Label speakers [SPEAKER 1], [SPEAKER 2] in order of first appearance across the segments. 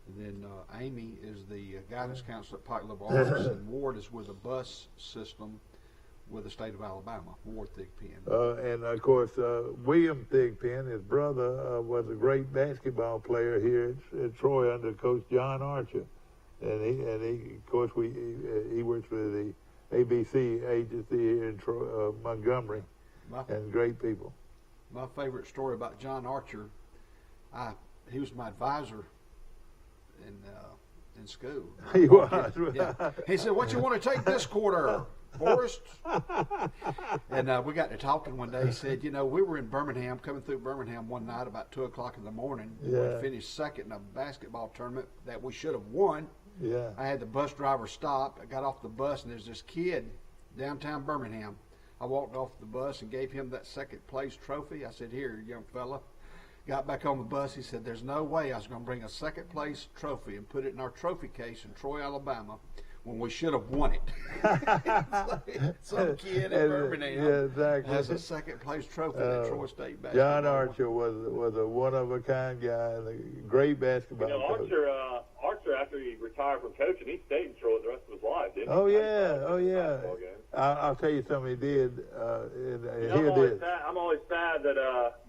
[SPEAKER 1] And then Amy is the guidance counselor at Pike Liberal Arts, and Ward is with a bus system with the state of Alabama, Ward Thigpen.
[SPEAKER 2] And of course, William Thigpen, his brother, was a great basketball player here at Troy under Coach John Archer, and he of course, he works for the ABC agency here in Montgomery, and great people.
[SPEAKER 1] My favorite story about John Archer, he was my advisor in school.
[SPEAKER 2] He was.
[SPEAKER 1] Yeah. He said, "What you want to take this quarter, Forrest?" And we got to talking one day. He said, "You know, we were in Birmingham, coming through Birmingham one night about 2:00 in the morning.
[SPEAKER 2] Yeah.
[SPEAKER 1] We finished second in a basketball tournament that we should have won.
[SPEAKER 2] Yeah.
[SPEAKER 1] I had the bus driver stop. I got off the bus, and there's this kid downtown Birmingham. I walked off the bus and gave him that second place trophy. I said, 'Here, young fella.' Got back on the bus. He said, 'There's no way I was going to bring a second place trophy and put it in our trophy case in Troy, Alabama, when we should have won it.'" Some kid in Birmingham has a second place trophy at Troy State basketball.
[SPEAKER 2] John Archer was a one of a kind guy and a great basketball coach.
[SPEAKER 3] Archer, after he retired from coaching, he stayed in Troy the rest of his life, didn't he?
[SPEAKER 2] Oh yeah. I'll tell you something he did.
[SPEAKER 3] I'm always sad that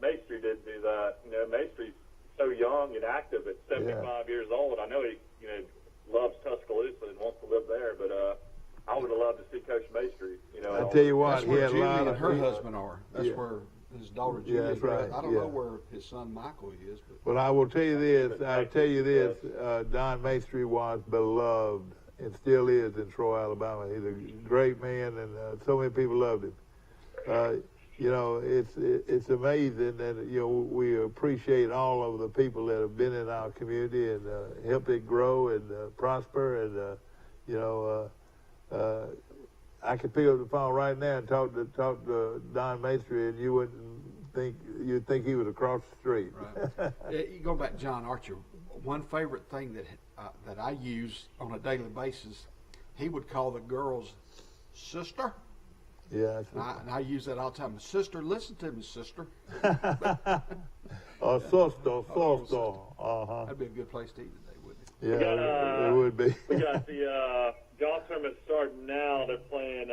[SPEAKER 3] Maestri didn't do that. You know, Maestri's so young and active at 75 years old. I know he, loves Tuscaloosa and wants to live there, but I would have loved to see Coach Maestri.
[SPEAKER 2] I tell you what,
[SPEAKER 1] that's where
[SPEAKER 2] he had a lot of
[SPEAKER 1] her husband are. That's where his daughter Julie.
[SPEAKER 2] That's right.
[SPEAKER 1] I don't know where his son Michael is.
[SPEAKER 2] But I will tell you this. Don Maestri was beloved and still is in Troy, Alabama. He's a great man, and so many people loved him. It's amazing that we appreciate all of the people that have been in our community and helped it grow and prosper. And I could pick up the phone right now and talk to Don Maestri, and you'd think he was across the street.
[SPEAKER 1] Right. You go back to John Archer. One favorite thing that I use on a daily basis, he would call the girls sister.
[SPEAKER 2] Yeah.
[SPEAKER 1] And I use that all the time. Sister, listen to me, sister.
[SPEAKER 2] Sister.
[SPEAKER 1] That'd be a good place to eat today, wouldn't it?
[SPEAKER 2] Yeah, it would be.
[SPEAKER 3] We got the golf tournament starting now. They're playing,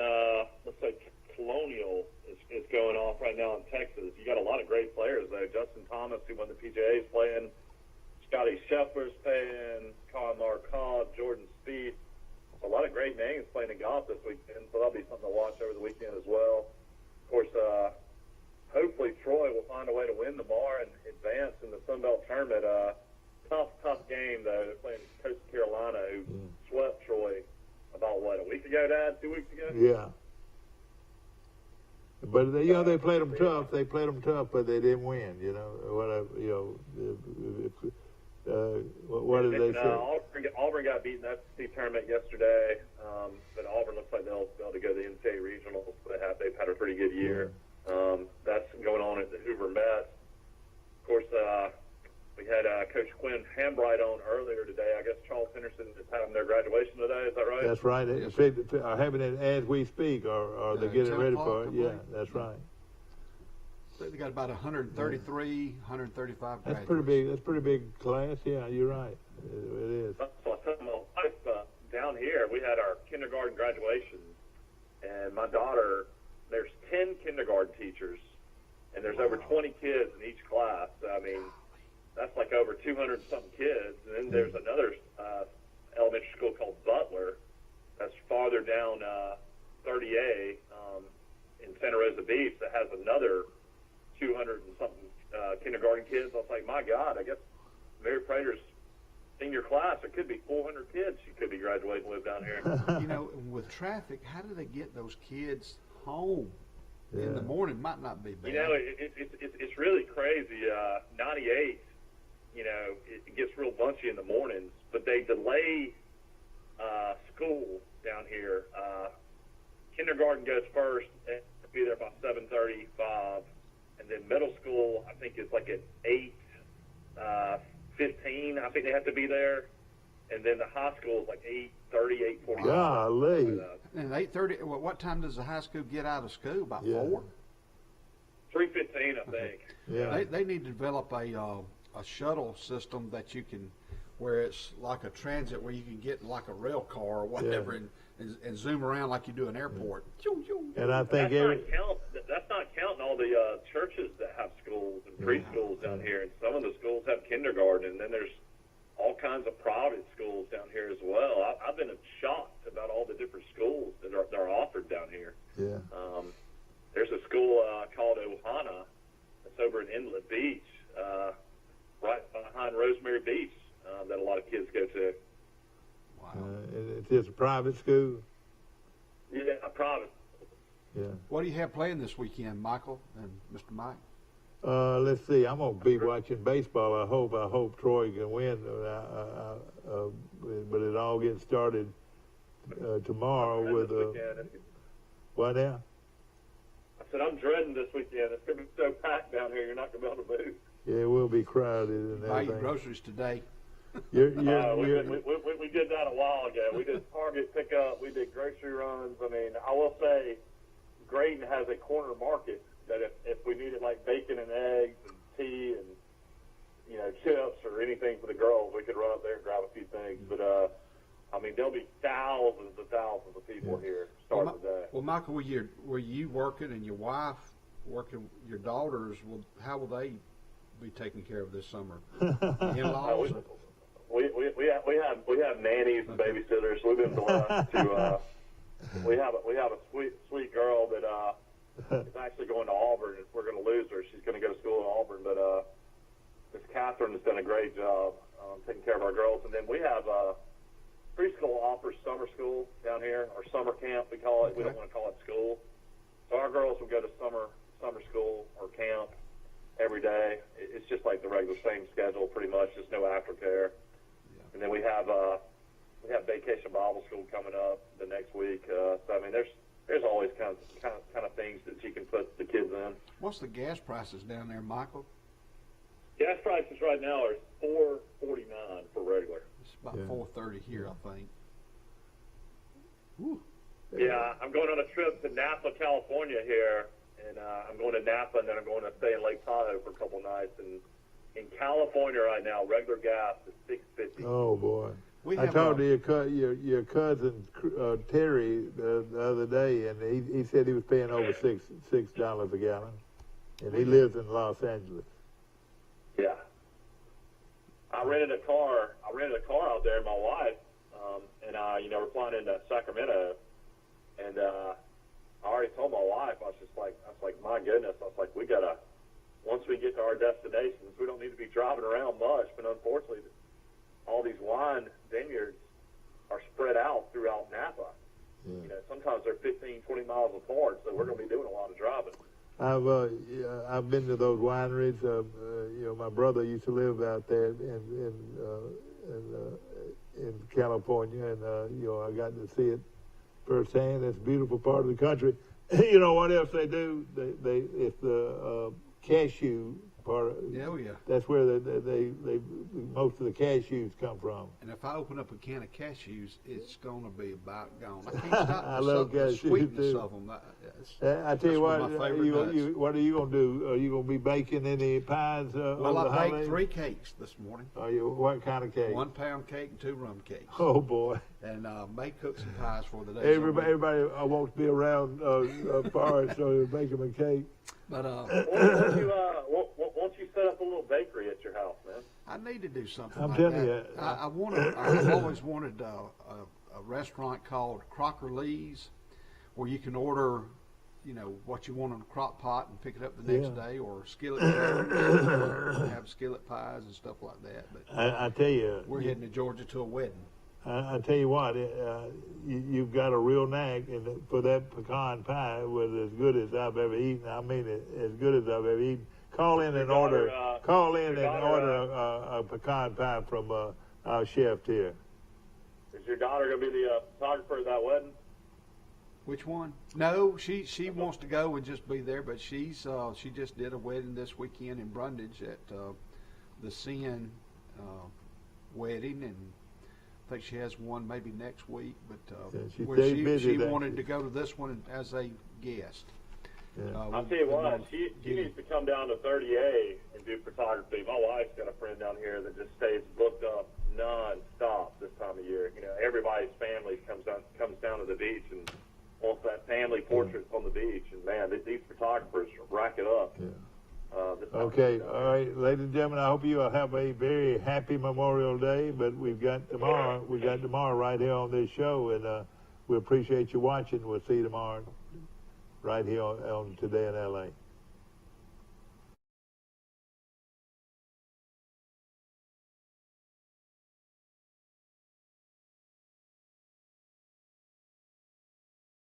[SPEAKER 3] looks like Colonial is going off right now in Texas. You got a lot of great players, though. Justin Thomas, who won the PGA, is playing. Scotty Scheffler's playing. Colin Marcotte, Jordan Spieth. A lot of great names playing in golf this weekend, so that'll be something to watch over the weekend as well. Of course, hopefully Troy will find a way to win tomorrow and advance in the Sun Belt tournament. Tough game, though. They're playing Coastal Carolina, who swept Troy about, a week ago, Dad? 2 weeks ago?
[SPEAKER 2] Yeah. But, they played them tough. They played them tough, but they didn't win, What did they say?
[SPEAKER 3] Auburn got beaten in the SEC tournament yesterday, but Auburn looks like they'll be able to go to the NCAA regionals. They've had a pretty good year. That's going on at the Hoover Met. Of course, we had Coach Quinn Hambright on earlier today. I guess Charles Henderson is having their graduation today. Is that right?
[SPEAKER 2] That's right. Are having it as we speak, or they're getting ready for it. Yeah, that's right.
[SPEAKER 1] They got about 133, 135 graduates.
[SPEAKER 2] That's pretty big class. Yeah, you're right. It is.
[SPEAKER 3] So down here, we had our kindergarten graduation, and my daughter, there's 10 kindergarten teachers, and there's over 20 kids in each class. I mean, that's like over 200-something kids. And then there's another elementary school called Butler that's farther down 30A in Santa Rosa Beach that has another 200 and something kindergarten kids. I was like, my God, I guess Mary Prater's senior class, it could be 400 kids she could be graduating with down here.
[SPEAKER 1] With traffic, how do they get those kids home in the morning? Might not be bad.
[SPEAKER 3] It's really crazy. 98, it gets real bunchy in the mornings, but they delay school down here. Kindergarten goes first, and be there by 7:35. And then middle school, I think it's like at 8:15. I think they have to be there. And then the high school is like 8:30, 8:45.
[SPEAKER 2] Golly.
[SPEAKER 1] And 8:30. Well, what time does the high school get out of school? About 4?
[SPEAKER 3] 3:15, I think.
[SPEAKER 2] Yeah.
[SPEAKER 1] They need to develop a shuttle system that you can, where it's like a transit where you can get like a rail car or whatever and zoom around like you do an airport.
[SPEAKER 2] And I think
[SPEAKER 3] that's not counting all the churches that have schools and preschools down here. And some of the schools have kindergarten, and then there's all kinds of private schools down here as well. I've been shocked about all the different schools that are offered down here.
[SPEAKER 2] Yeah.
[SPEAKER 3] There's a school called Ohana that's over in Inlet Beach, right behind Rosemary Beach, that a lot of kids go to.
[SPEAKER 1] Wow.
[SPEAKER 2] It's just a private school?
[SPEAKER 3] Yeah, private.
[SPEAKER 2] Yeah.
[SPEAKER 1] What do you have playing this weekend, Michael and Mr. Mike?
[SPEAKER 2] Let's see. I'm gonna be watching baseball. I hope Troy can win. But it all gets started tomorrow with what now?
[SPEAKER 3] I said I'm dreading this weekend. It's gonna be so packed down here. You're not gonna be able to move.
[SPEAKER 2] Yeah, it will be crowded and
[SPEAKER 1] Buy
[SPEAKER 2] everything.
[SPEAKER 1] your groceries today.
[SPEAKER 2] You're,
[SPEAKER 3] We did that a while ago. We did Target pickup. We did grocery runs. I mean, I will say, Graydon has a corner market that if we needed like bacon and eggs and tea and chips or anything for the girls, we could run up there and grab a few things. But I mean, there'll be thousands of people here starting today.
[SPEAKER 1] Well, Michael, were you working and your wife working? Your daughters, how will they be taken care of this summer? In-laws?
[SPEAKER 3] We have nannies and babysitters. We've been blessed to. We have a sweet girl that is actually going to Auburn. We're going to lose her. She's going to go to school in Auburn, but Miss Catherine has done a great job taking care of our girls. And then we have preschool offers summer school down here, or summer camp we call it. We don't want to call it school. So our girls will go to summer school or camp every day. It's just like the regular same schedule, pretty much, just no aftercare. Yeah. And then we have vacation Bible school coming up the next week. So I mean, there's always kind of things that you can put the kids in.
[SPEAKER 1] What's the gas prices down there, Michael?
[SPEAKER 3] Gas prices right now are $4.49 for regular.
[SPEAKER 1] It's about $4.30 here, I think.
[SPEAKER 2] Woo.
[SPEAKER 3] Yeah, I'm going on a trip to Napa, California here, and I'm going to Napa, and then I'm going to stay in Lake Tahoe for a couple nights. And in California right now, regular gas is $6.50.
[SPEAKER 2] Oh boy! I talked to your cousin Terry the other day, and he said he was paying over $6 a gallon, and he lives in Los Angeles.
[SPEAKER 3] Yeah. I rented a car out there, my wife, and we're flying into Sacramento, and I already told my wife, I was like, my goodness, I was like, once we get to our destinations, we don't need to be driving around much, but unfortunately, all these wine vineyards are spread out throughout Napa. Yeah. Sometimes they're 15, 20 miles apart, so we're going to be doing a lot of driving.
[SPEAKER 2] I've been to those wineries. My brother used to live out there in California, and I got to see it firsthand. It's a beautiful part of the country. You know what else they do? It's the cashew part. That's where they most of the cashews come from.
[SPEAKER 1] And if I open up a can of cashews, it's going to be about gone. I can't stop
[SPEAKER 2] I love
[SPEAKER 1] the sweetness of them.
[SPEAKER 2] I tell you what, what are you going to do? Are you going to be baking any pies?
[SPEAKER 1] Well, I baked 3 cakes this morning.
[SPEAKER 2] What kind of cake?
[SPEAKER 1] 1 pound cake and 2 rum cakes.
[SPEAKER 2] Oh boy!
[SPEAKER 1] And may cook some pies for the day.
[SPEAKER 2] Everybody wants to be around Forrest, so they make them a cake.
[SPEAKER 1] But
[SPEAKER 3] won't you set up a little bakery at your house, man?
[SPEAKER 1] I need to do something.
[SPEAKER 2] I'm
[SPEAKER 1] like
[SPEAKER 2] telling
[SPEAKER 1] that.
[SPEAKER 2] you,
[SPEAKER 1] I've always wanted a restaurant called Crocker Lee's, where you can order, what you want in a crock pot and pick it up the next day, or skillet have skillet pies and stuff like that. But
[SPEAKER 2] I tell you,
[SPEAKER 1] we're heading to Georgia to a wedding.
[SPEAKER 2] I tell you what, you've got a real knack for that pecan pie. Was as good as I've ever eaten. I mean, as good as I've ever eaten. Call in and order a pecan pie from our chef here.
[SPEAKER 3] Is your daughter going to be the photographer at that wedding?
[SPEAKER 1] Which one? No, she wants to go and just be there, but she just did a wedding this weekend in Brundage at the Sin wedding, and I think she has one maybe next week. But she wanted to go to this one as a guest.
[SPEAKER 3] Yeah. I'll tell you what, she needs to come down to 30A and do photography. My wife's got a friend down here that just stays booked up non-stop this time of year. You know, everybody's family comes down to the beach and wants that family portrait on the beach. And man, these photographers rack it up.
[SPEAKER 2] Yeah.
[SPEAKER 3] Okay,
[SPEAKER 2] all right, ladies and gentlemen, I hope you will have a very happy Memorial Day, but we've got tomorrow right here on this show, and we appreciate you watching. We'll see you tomorrow right here on Today in LA.